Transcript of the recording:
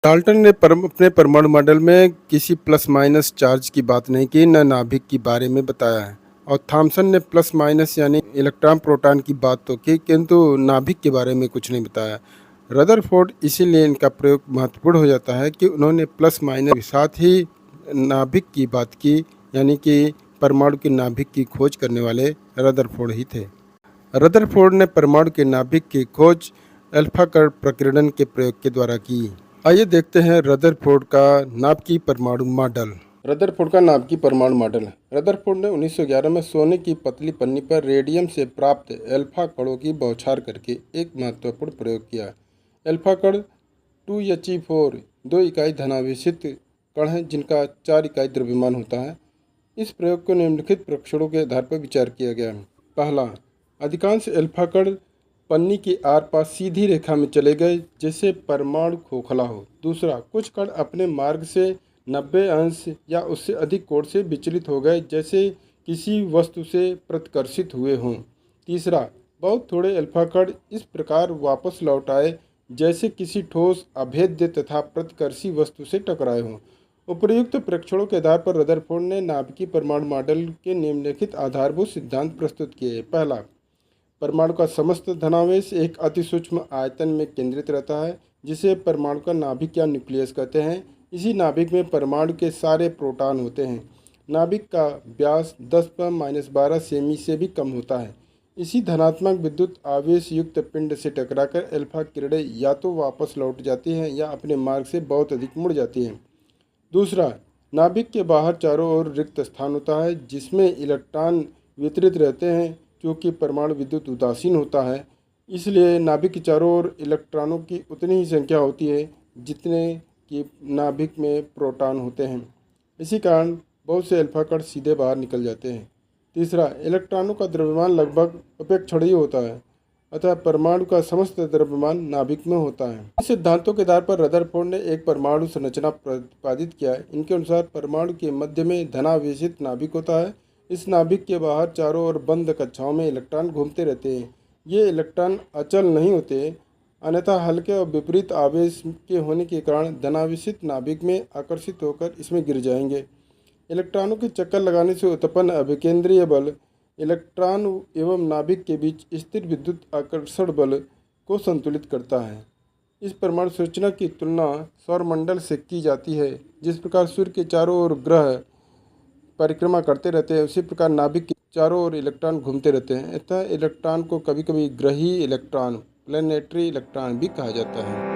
Dalton ने अपने परमाणु मॉडल में किसी प्लस माइनस चार्ज की बात नहीं की, न नाभिक के बारे में बताया है। और थॉमसन ने प्लस माइनस यानी इलेक्ट्रॉन प्रोटॉन की बात तो की, किंतु नाभिक के बारे में कुछ नहीं बताया। रदरफोर्ड इसीलिए इनका प्रयोग महत्वपूर्ण हो जाता है कि उन्होंने प्लस माइनस के साथ ही नाभिक की बात की, यानी कि परमाणु के नाभिक की खोज करने वाले रदरफोर्ड ही थे। रदरफोर्ड ने परमाणु के नाभिक की खोज अल्फा कण प्रकीर्णन के प्रयोग के द्वारा की। आइए देखते हैं रदरफोर्ड का नाभिकीय परमाणु मॉडल। रदरफोर्ड का नाभिकीय परमाणु मॉडल। रदरफोर्ड ने 1911 में सोने की पतली पन्नी पर रेडियम से प्राप्त अल्फा कणों की बौछार करके एक महत्वपूर्ण प्रयोग किया। अल्फा कण 2He4 2 इकाई धनावेशित कण हैं जिनका 4 इकाई द्रव्यमान होता है। इस प्रयोग को निम्नलिखित परीक्षणों के आधार पर विचार किया गया है। पहला, अधिकांश अल्फा कण पन्नी के आर पार सीधी रेखा में चले गए जैसे परमाणु खोखला हो। दूसरा, कुछ कण अपने मार्ग से 90 अंश या उससे अधिक कोण से विचलित हो गए जैसे किसी वस्तु से प्रतिकर्षित हुए हों। तीसरा, बहुत थोड़े अल्फा कण इस प्रकार वापस लौट आए जैसे किसी ठोस, अभेद्य तथा प्रतिकर्षी वस्तु से टकराए हों। उपर्युक्त परीक्षणों के आधार पर रदरफोर्ड ने नाभिकीय परमाणु मॉडल के निम्नलिखित आधारभूत सिद्धांत प्रस्तुत किए। पहला, परमाणु का समस्त धनावेश एक अति सूक्ष्म आयतन में केंद्रित रहता है जिसे परमाणु का नाभिक या न्यूक्लियस कहते हैं। इसी नाभिक में परमाणु के सारे प्रोटॉन होते हैं। नाभिक का व्यास 10⁻12 सेमी से भी कम होता है। इसी धनात्मक विद्युत आवेश युक्त पिंड से टकराकर अल्फा किरणें या तो वापस लौट जाती हैं या अपने मार्ग से बहुत अधिक मुड़ जाती हैं। दूसरा, नाभिक के बाहर चारों ओर रिक्त स्थान होता है जिसमें इलेक्ट्रॉन वितरित रहते हैं। क्योंकि परमाणु विद्युत उदासीन होता है, इसलिए नाभिक के चारों ओर इलेक्ट्रॉनों की उतनी ही संख्या होती है जितने कि नाभिक में प्रोटॉन होते हैं। इसी कारण बहुत से अल्फा कण सीधे बाहर निकल जाते हैं। तीसरा, इलेक्ट्रॉनों का द्रव्यमान लगभग अपेक्षणीय होता है, अतः परमाणु का समस्त द्रव्यमान नाभिक में होता है। इन सिद्धांतों के आधार पर रदरफोर्ड ने एक परमाणु संरचना प्रतिपादित किया है। इनके अनुसार परमाणु के मध्य में धनावेशित नाभिक होता है। इस नाभिक के बाहर चारों ओर बंद कक्षाओं में इलेक्ट्रॉन घूमते रहते हैं। ये इलेक्ट्रॉन अचल नहीं होते, अन्यथा हल्के और विपरीत आवेश के होने के कारण धनावेशित नाभिक में आकर्षित होकर इसमें गिर जाएंगे। इलेक्ट्रॉनों के चक्कर लगाने से उत्पन्न अभिकेंद्रीय बल इलेक्ट्रॉन एवं नाभिक के बीच स्थिर विद्युत आकर्षण बल को संतुलित करता है। इस परमाणु संरचना की तुलना सौरमंडल से की जाती है। जिस प्रकार सूर्य के चारों ओर ग्रह परिक्रमा करते रहते हैं, उसी प्रकार नाभिक के चारों ओर इलेक्ट्रॉन घूमते रहते हैं। अतः इलेक्ट्रॉन को कभी कभी ग्रही इलेक्ट्रॉन, प्लैनेटरी इलेक्ट्रॉन भी कहा जाता है।